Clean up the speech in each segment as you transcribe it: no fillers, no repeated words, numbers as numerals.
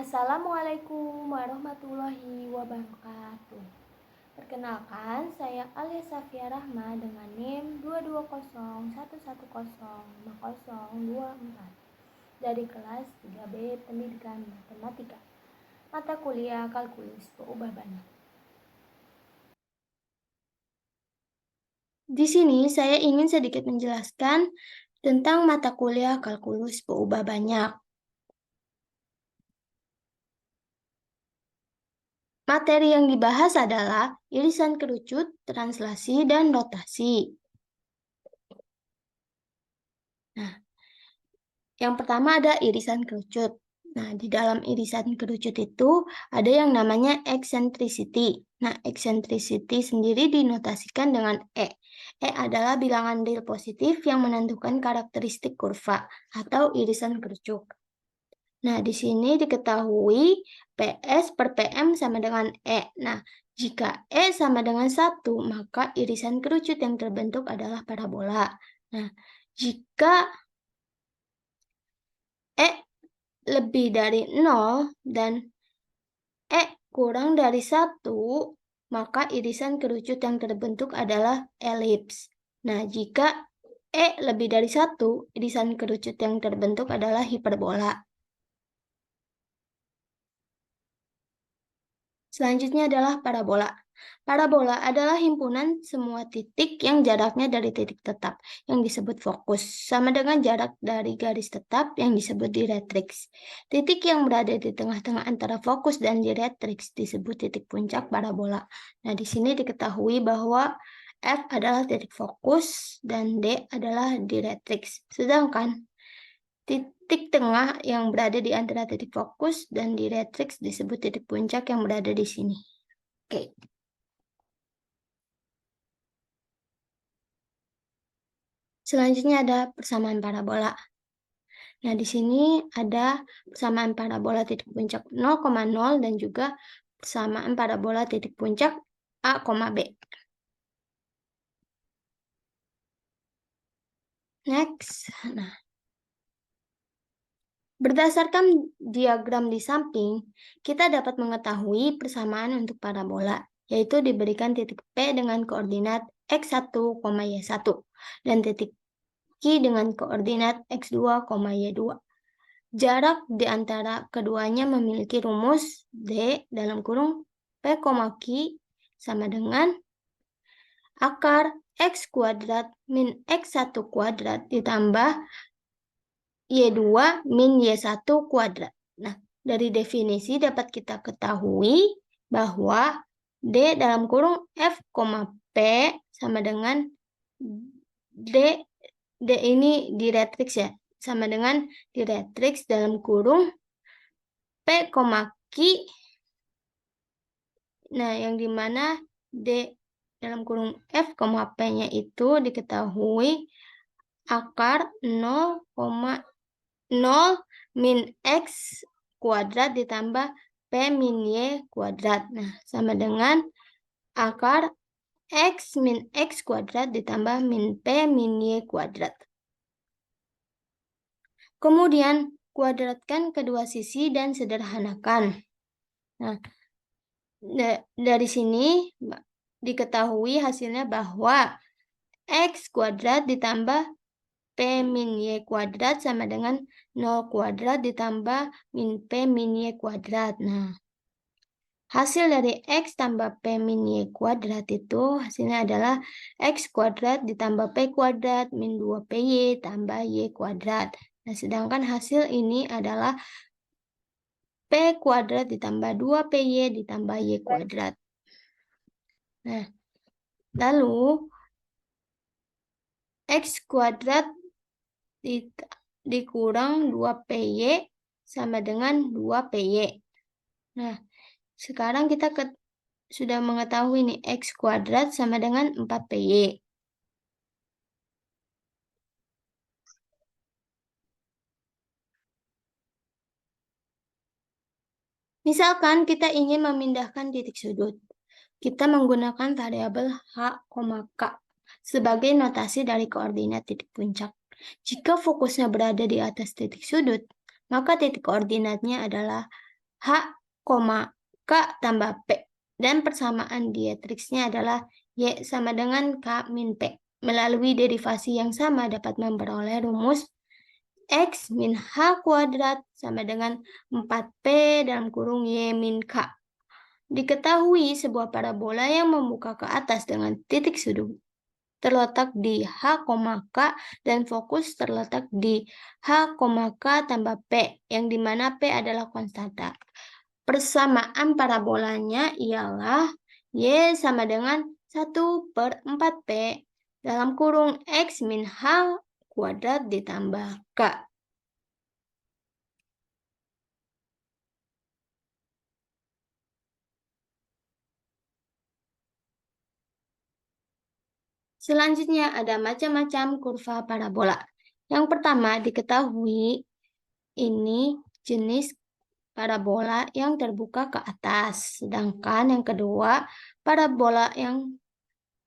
Assalamualaikum warahmatullahi wabarakatuh. Perkenalkan, saya Alia Safia Rahma dengan NIM 22011105024 dari kelas 3B Pendidikan Matematika. Mata kuliah Kalkulus Peubah Banyak. Di sini saya ingin sedikit menjelaskan tentang mata kuliah Kalkulus Peubah Banyak. Materi yang dibahas adalah irisan kerucut, translasi, dan rotasi. Nah, yang pertama ada irisan kerucut. Nah, di dalam irisan kerucut itu ada yang namanya eccentricity. Nah, eccentricity sendiri dinotasikan dengan E. E adalah bilangan real positif yang menentukan karakteristik kurva atau irisan kerucut. Nah, di sini diketahui PS per PM sama dengan E. Nah, jika E sama dengan 1, maka irisan kerucut yang terbentuk adalah parabola. Nah, jika E lebih dari 0 dan E kurang dari 1, maka irisan kerucut yang terbentuk adalah elips. Nah, jika E lebih dari 1, irisan kerucut yang terbentuk adalah hiperbola. Selanjutnya adalah parabola. Parabola adalah himpunan semua titik yang jaraknya dari titik tetap, yang disebut fokus, sama dengan jarak dari garis tetap yang disebut direktrix. Titik yang berada di tengah-tengah antara fokus dan direktrix disebut titik puncak parabola. Nah, di sini diketahui bahwa F adalah titik fokus dan D adalah direktrix. Sedangkan titik tengah yang berada di antara titik fokus dan direktrix disebut titik puncak yang berada di sini. Oke. Selanjutnya ada persamaan parabola. Nah, di sini ada persamaan parabola titik puncak 0,0 dan juga persamaan parabola titik puncak A, B. Next. Nah, berdasarkan diagram di samping, kita dapat mengetahui persamaan untuk parabola, yaitu diberikan titik P dengan koordinat x1, y1 dan titik Q dengan koordinat x2, y2. Jarak di antara keduanya memiliki rumus D dalam kurung P, Q sama dengan akar X kuadrat min X1 kuadrat ditambah Y2 min Y1 kuadrat. Nah, dari definisi dapat kita ketahui bahwa D dalam kurung F, P sama dengan D ini direktrix ya, sama dengan direktrix dalam kurung P, Q. Nah, yang dimana D dalam kurung F, P-nya itu diketahui akar 0,0 min X kuadrat ditambah P min Y kuadrat. Nah, sama dengan akar X min X kuadrat ditambah min P min Y kuadrat. Kemudian, kuadratkan kedua sisi dan sederhanakan. Nah, dari sini diketahui hasilnya bahwa X kuadrat ditambah P min Y kuadrat sama dengan 0 kuadrat ditambah min P min Y kuadrat. Nah, hasil dari X tambah P min Y kuadrat itu hasilnya adalah X kuadrat ditambah P kuadrat min 2PY tambah Y kuadrat. Nah, sedangkan hasil ini adalah P kuadrat ditambah 2PY ditambah Y kuadrat. Nah, lalu X kuadrat dikurang 2PY sama dengan 2PY. Nah, sekarang kita sudah mengetahui nih X kuadrat sama dengan 4PY. Misalkan kita ingin memindahkan titik sudut. Kita menggunakan variabel H, K sebagai notasi dari koordinat titik puncak. Jika fokusnya berada di atas titik sudut, maka titik koordinatnya adalah H, K tambah P. Dan persamaan dietriksnya adalah Y sama dengan K min P. Melalui derivasi yang sama dapat memperoleh rumus X min H kuadrat sama dengan 4P dalam kurung Y min K. Diketahui sebuah parabola yang membuka ke atas dengan titik sudut terletak di H, K dan fokus terletak di H, K tambah P, yang dimana P adalah konstanta. Persamaan parabolanya ialah Y sama dengan 1/4P dalam kurung X min H kuadrat ditambah K. Selanjutnya ada macam-macam kurva parabola. Yang pertama diketahui ini jenis parabola yang terbuka ke atas, sedangkan yang kedua parabola yang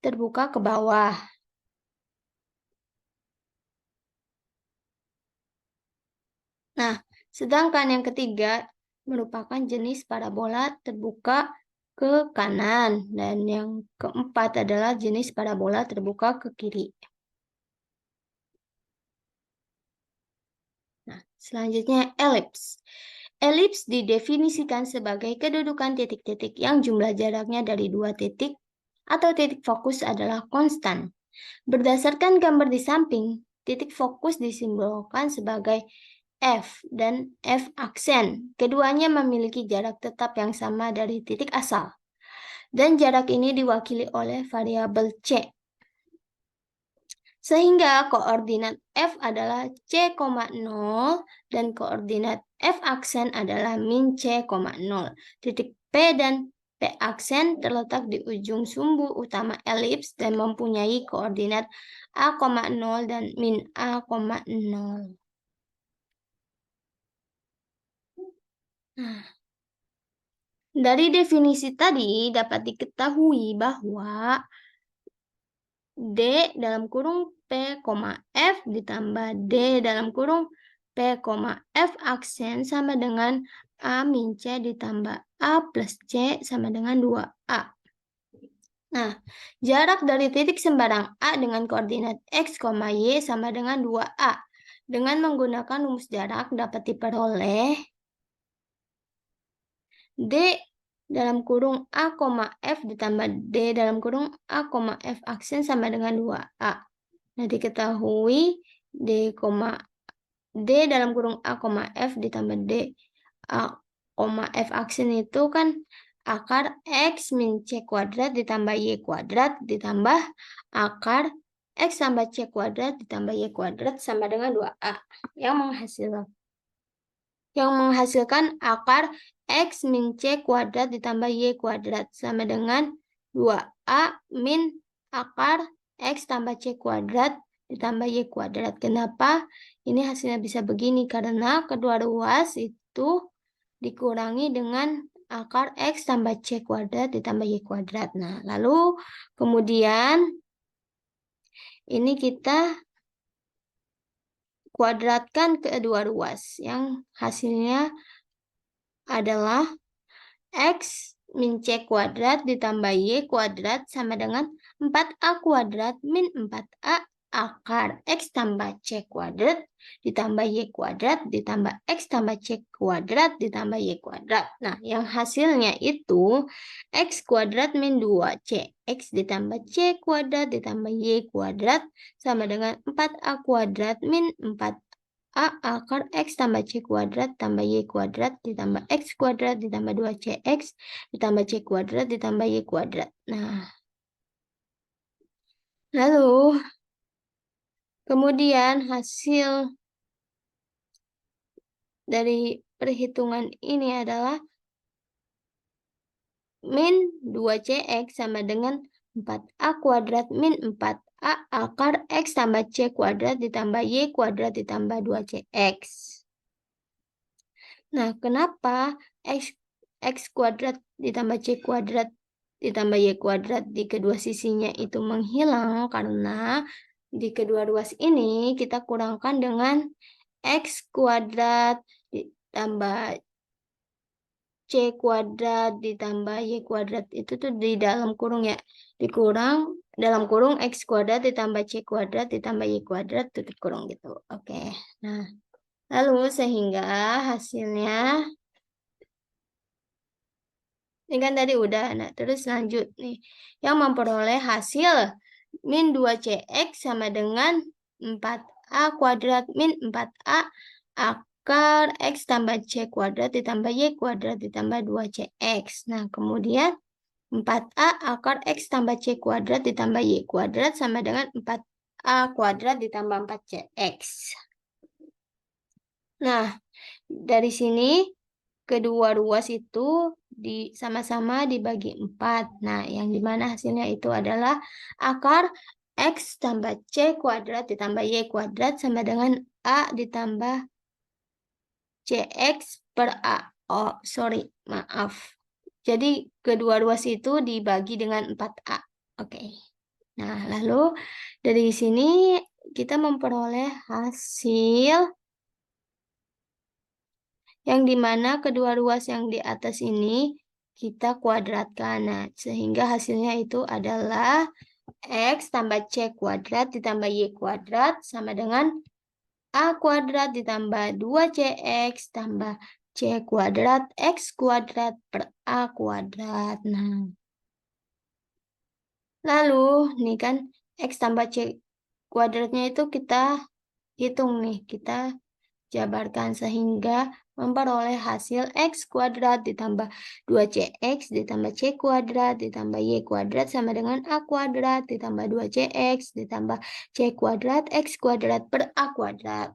terbuka ke bawah. Nah, sedangkan yang ketiga merupakan jenis parabola terbuka ke kanan, dan yang keempat adalah jenis parabola terbuka ke kiri. Nah, selanjutnya elips. Elips didefinisikan sebagai kedudukan titik-titik yang jumlah jaraknya dari dua titik atau titik fokus adalah konstan. Berdasarkan gambar di samping, titik fokus disimbolkan sebagai F dan F aksen. Keduanya memiliki jarak tetap yang sama dari titik asal. Dan jarak ini diwakili oleh variabel C. Sehingga koordinat F adalah C,0 dan koordinat F aksen adalah min C,0. Titik P dan P aksen terletak di ujung sumbu utama elips dan mempunyai koordinat A,0 dan min A,0. Nah, dari definisi tadi dapat diketahui bahwa D dalam kurung P, F ditambah D dalam kurung P, F aksen sama dengan A min C ditambah A plus C sama dengan 2A. Nah, jarak dari titik sembarang A dengan koordinat X, Y sama dengan 2A. Dengan menggunakan rumus jarak dapat diperoleh D dalam kurung A, F ditambah D dalam kurung A, F aksen sama dengan 2A. Nah, diketahui D dalam kurung A, F ditambah D, A, F aksen itu kan akar X min C kuadrat ditambah Y kuadrat ditambah akar X tambah C kuadrat ditambah Y kuadrat sama dengan 2A. Yang menghasilkan akar X min C kuadrat ditambah Y kuadrat sama dengan 2A min akar X tambah C kuadrat ditambah Y kuadrat. Kenapa ini hasilnya bisa begini? Karena kedua ruas itu dikurangi dengan akar X tambah C kuadrat ditambah Y kuadrat. Nah, lalu kemudian ini kita kuadratkan kedua ruas yang hasilnya adalah X min C kuadrat ditambah Y kuadrat sama dengan 4A kuadrat min 4A akar X tambah C kuadrat ditambah Y kuadrat ditambah X tambah C kuadrat ditambah Y kuadrat. Nah, yang hasilnya itu X kuadrat min 2C. X ditambah C kuadrat ditambah Y kuadrat sama dengan 4A kuadrat min 4 A akar X tambah C kuadrat tambah Y kuadrat ditambah X kuadrat ditambah 2CX ditambah C kuadrat ditambah Y kuadrat. Nah, lalu kemudian hasil dari perhitungan ini adalah min 2CX sama dengan 4A kuadrat min 4A akar X tambah C kuadrat ditambah Y kuadrat ditambah 2CX. Nah, kenapa X kuadrat ditambah C kuadrat ditambah Y kuadrat di kedua sisinya itu menghilang? Karena di kedua ruas ini kita kurangkan dengan X kuadrat ditambah C kuadrat ditambah Y kuadrat itu tuh di dalam kurung ya. Dikurang dalam kurung X kuadrat ditambah C kuadrat ditambah Y kuadrat tutup kurung gitu. Oke. Nah, lalu sehingga hasilnya ini kan tadi udah. Nah, terus lanjut nih. Yang memperoleh hasil min 2CX sama dengan 4A kuadrat min 4A akar X tambah C kuadrat ditambah Y kuadrat ditambah 2CX. Nah, kemudian 4A akar X tambah C kuadrat ditambah Y kuadrat sama dengan 4A kuadrat ditambah 4CX. Nah, dari sini kedua ruas itu sama-sama dibagi 4. Nah, yang dimana hasilnya itu adalah akar X tambah C kuadrat ditambah Y kuadrat sama dengan A ditambah CX per A. Oh, sorry, maaf. Jadi, kedua ruas itu dibagi dengan 4A. Oke. Nah, lalu dari sini kita memperoleh hasil yang dimana kedua ruas yang di atas ini kita kuadratkan. Nah, sehingga hasilnya itu adalah X tambah C kuadrat ditambah Y kuadrat sama dengan A kuadrat ditambah 2CX tambah C kuadrat X kuadrat per A kuadrat. Nah, lalu nih kan X tambah C kuadratnya itu kita hitung nih, kita jabarkan sehingga memperoleh hasil X kuadrat ditambah 2CX ditambah C kuadrat ditambah Y kuadrat sama dengan A kuadrat ditambah 2CX ditambah C kuadrat X kuadrat per A kuadrat.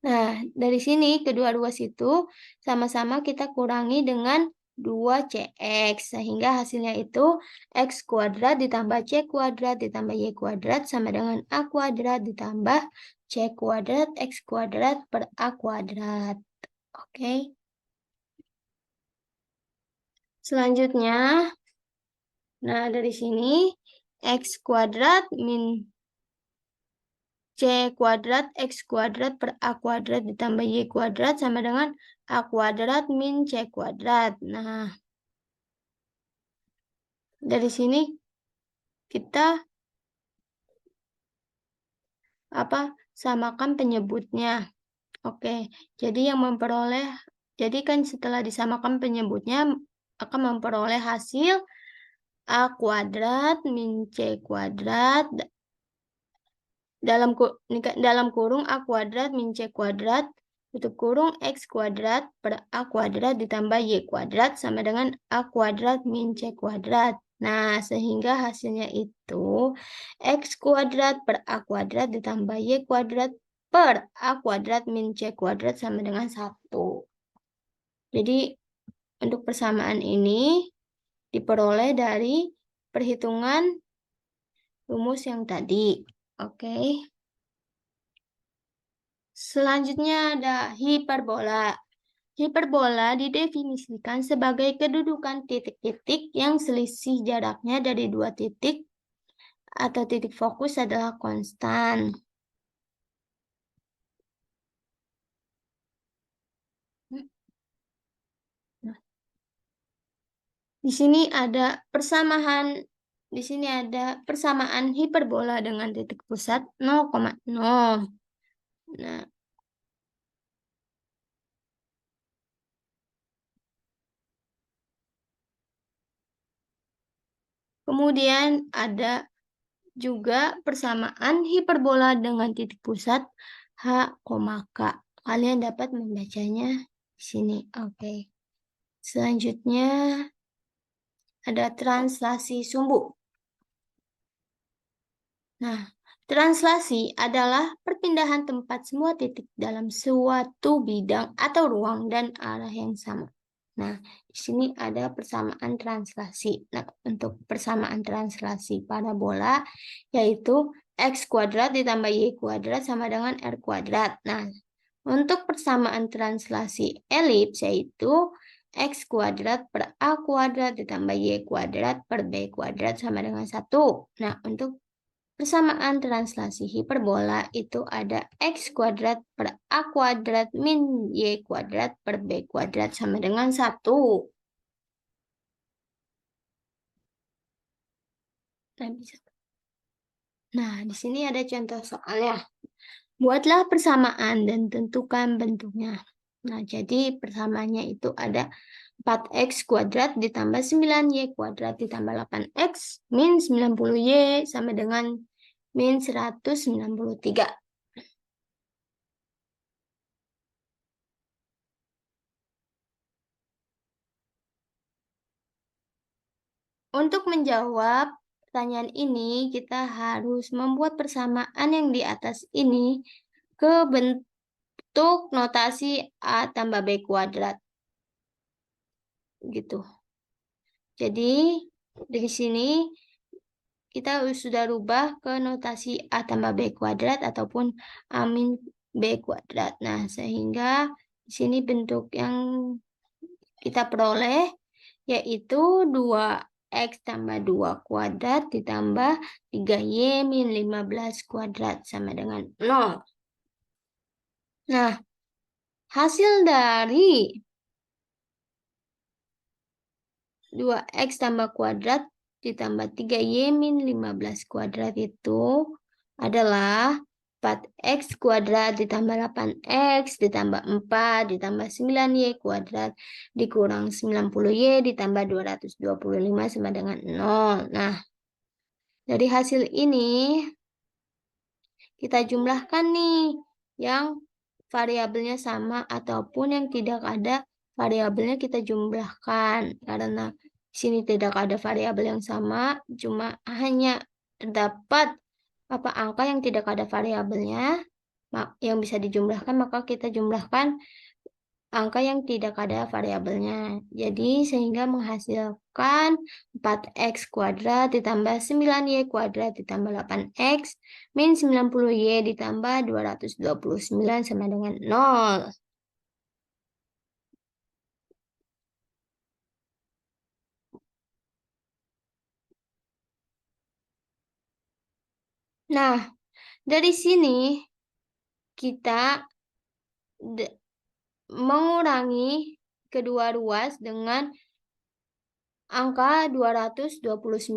Nah, dari sini kedua ruas itu sama-sama kita kurangi dengan 2CX. Sehingga hasilnya itu X kuadrat ditambah C kuadrat ditambah Y kuadrat sama dengan A kuadrat ditambah C kuadrat X kuadrat per A kuadrat. Oke. Selanjutnya, nah dari sini X kuadrat min C kuadrat X kuadrat per A kuadrat ditambah Y kuadrat sama dengan A kuadrat min C kuadrat. Nah, dari sini kita samakan penyebutnya. Oke, jadi yang memperoleh, jadi kan setelah disamakan penyebutnya akan memperoleh hasil A kuadrat min C kuadrat dalam kurung A kuadrat min C kuadrat tutup kurung X kuadrat per A kuadrat ditambah Y kuadrat sama dengan A kuadrat min C kuadrat. Nah, sehingga hasilnya itu X kuadrat per A kuadrat ditambah Y kuadrat per A kuadrat min C kuadrat sama dengan 1. Jadi, untuk persamaan ini diperoleh dari perhitungan rumus yang tadi. Oke. Selanjutnya ada hiperbola. Hiperbola didefinisikan sebagai kedudukan titik-titik yang selisih jaraknya dari dua titik atau titik fokus adalah konstan. Di sini ada persamaan hiperbola dengan titik pusat 0,0. Nah, kemudian ada juga persamaan hiperbola dengan titik pusat H, K. Kalian dapat membacanya di sini. Oke. Selanjutnya ada translasi sumbu. Nah, translasi adalah perpindahan tempat semua titik dalam suatu bidang atau ruang dan arah yang sama. Nah, di sini ada persamaan translasi. Nah, untuk persamaan translasi parabola yaitu X kuadrat ditambah Y kuadrat sama dengan R kuadrat. Nah, untuk persamaan translasi elips yaitu X kuadrat per A kuadrat ditambah Y kuadrat per B kuadrat sama dengan 1. Nah, untuk persamaan translasi hiperbola itu ada X kuadrat per A kuadrat min Y kuadrat per B kuadrat sama dengan 1. Nah, di sini ada contoh soalnya. Buatlah persamaan dan tentukan bentuknya. Nah, jadi persamaannya itu ada 4x kuadrat ditambah 9y kuadrat ditambah 8x min 90y sama dengan min 193. Untuk menjawab pertanyaan ini, kita harus membuat persamaan yang di atas ini ke bentuk notasi A tambah B kuadrat. Gitu. Jadi, dari sini kita sudah rubah ke notasi A tambah B kuadrat ataupun A min B kuadrat. Nah, sehingga di sini bentuk yang kita peroleh yaitu 2x tambah 2 kuadrat ditambah 3y min 15 kuadrat sama dengan 0. Nah, hasil dari 2x tambah kuadrat ditambah 3y min 15 kuadrat itu adalah 4x kuadrat ditambah 8x ditambah 4 ditambah 9y kuadrat dikurang 90y ditambah 225 sama dengan 0. Nah, dari hasil ini kita jumlahkan nih yang variabelnya sama ataupun yang tidak ada variabelnya kita jumlahkan. Karena di sini tidak ada variabel yang sama, cuma hanya terdapat angka yang tidak ada variabelnya yang bisa dijumlahkan, maka kita jumlahkan angka yang tidak ada variabelnya. Jadi sehingga menghasilkan 4x kuadrat ditambah 9y kuadrat ditambah 8x min 90y ditambah 229 sama dengan 0. Nah, dari sini kita mengurangi kedua ruas dengan angka 229.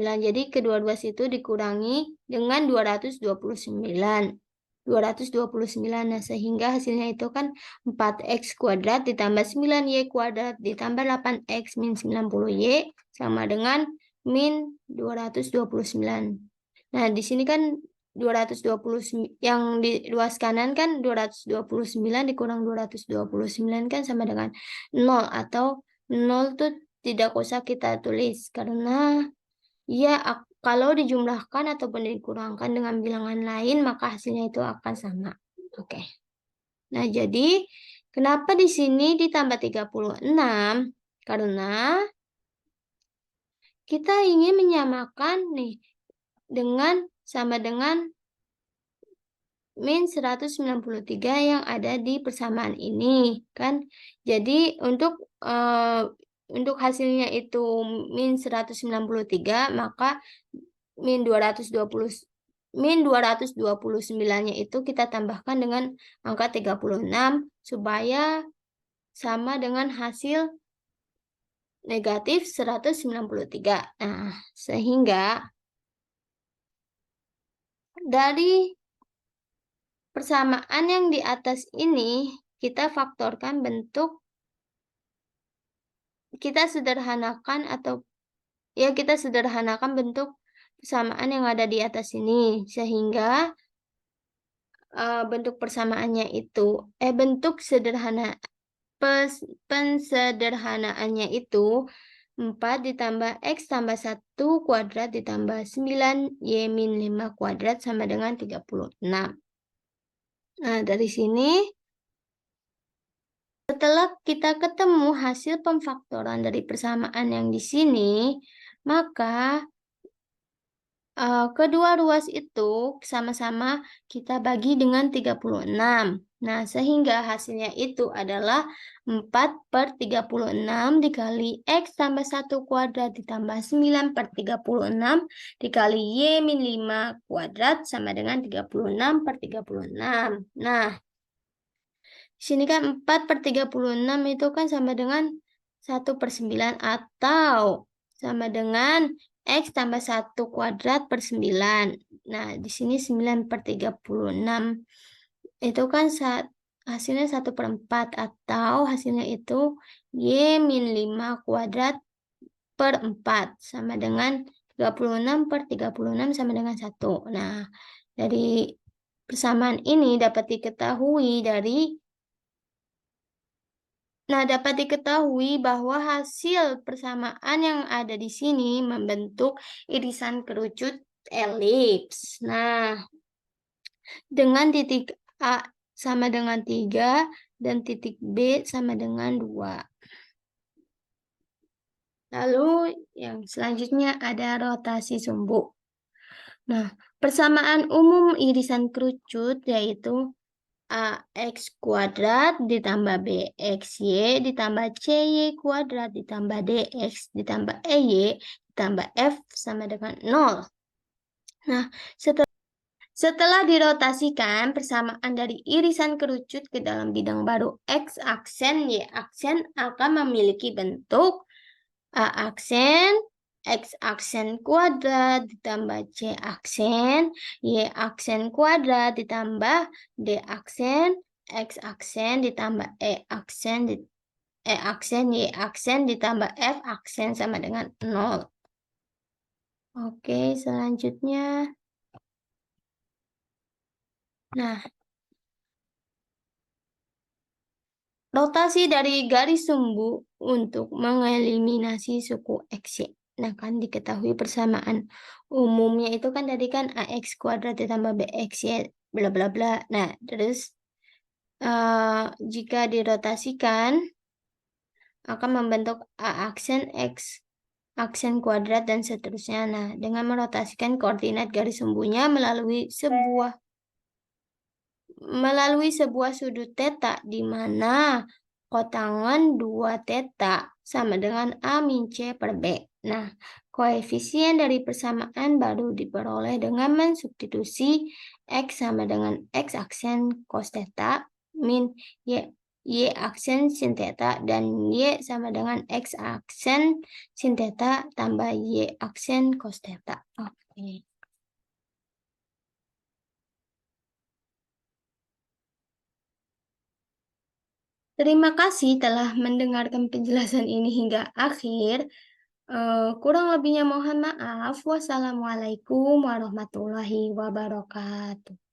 Jadi kedua ruas itu dikurangi dengan 229. 229. Nah, sehingga hasilnya itu kan 4x kuadrat ditambah 9y kuadrat ditambah 8x min 90y sama dengan min 229. Nah, di sini kan 229 yang di ruas kanan kan 229 dikurang 229 kan sama dengan 0 atau 0 tuh tidak usah kita tulis karena ya kalau dijumlahkan ataupun dikurangkan dengan bilangan lain maka hasilnya itu akan sama. Oke. Nah, jadi kenapa di sini ditambah 36? Karena kita ingin menyamakan nih dengan sama dengan min 193 yang ada di persamaan ini kan. Jadi untuk hasilnya itu min 193 maka min 229-nya itu kita tambahkan dengan angka 36 supaya sama dengan hasil negatif 193. Nah, sehingga dari persamaan yang di atas ini kita faktorkan bentuk, kita sederhanakan bentuk persamaan yang ada di atas ini sehingga bentuk persamaannya itu bentuk pensederhanaannya itu 4 ditambah x tambah 1 kuadrat ditambah 9y min 5 kuadrat sama dengan 36. Nah, dari sini setelah kita ketemu hasil pemfaktoran dari persamaan yang di sini, maka Kedua ruas itu sama-sama kita bagi dengan 36. Nah, sehingga hasilnya itu adalah 4/36 dikali X tambah 1 kuadrat ditambah 9/36 dikali Y-5 kuadrat sama dengan 36/36. Nah, di sini kan 4/36 itu kan sama dengan 1/9 atau sama dengan X tambah 1 kuadrat per 9. Nah, di sini 9/36 itu kan hasilnya 1/4 atau hasilnya itu Y-5 kuadrat per 4 sama dengan 36/36 sama dengan 1. Nah, dari persamaan ini dapat diketahui bahwa hasil persamaan yang ada di sini membentuk irisan kerucut elips. Nah, dengan titik A sama dengan 3 dan titik B sama dengan 2. Lalu yang selanjutnya ada rotasi sumbu. Nah, persamaan umum irisan kerucut yaitu AX kuadrat ditambah BXY ditambah CY kuadrat ditambah DX ditambah EY ditambah F sama dengan 0. Nah, setelah dirotasikan persamaan dari irisan kerucut ke dalam bidang baru X aksen Y aksen akan memiliki bentuk A aksen X aksen kuadrat ditambah C aksen, Y aksen kuadrat ditambah D aksen, X aksen ditambah E aksen, Y aksen ditambah F aksen sama dengan 0. Oke, selanjutnya. Nah, rotasi dari garis sumbu untuk mengeliminasi suku X, Y. Nah, kan diketahui persamaan umumnya itu kan tadi kan AX kuadrat ditambah BXY bla bla bla. Nah, terus jika dirotasikan akan membentuk A aksen X aksen kuadrat dan seterusnya. Nah, dengan merotasikan koordinat garis sumbunya melalui sebuah sudut theta di mana kotangan 2 theta sama dengan A min C per B. Nah, koefisien dari persamaan baru diperoleh dengan mensubstitusi X sama dengan X aksen cos theta min Y aksen sin theta dan Y sama dengan X aksen sin theta tambah Y aksen cos theta. Oke. Terima kasih telah mendengarkan penjelasan ini hingga akhir. Kurang lebihnya mohon maaf. Wassalamualaikum warahmatullahi wabarakatuh.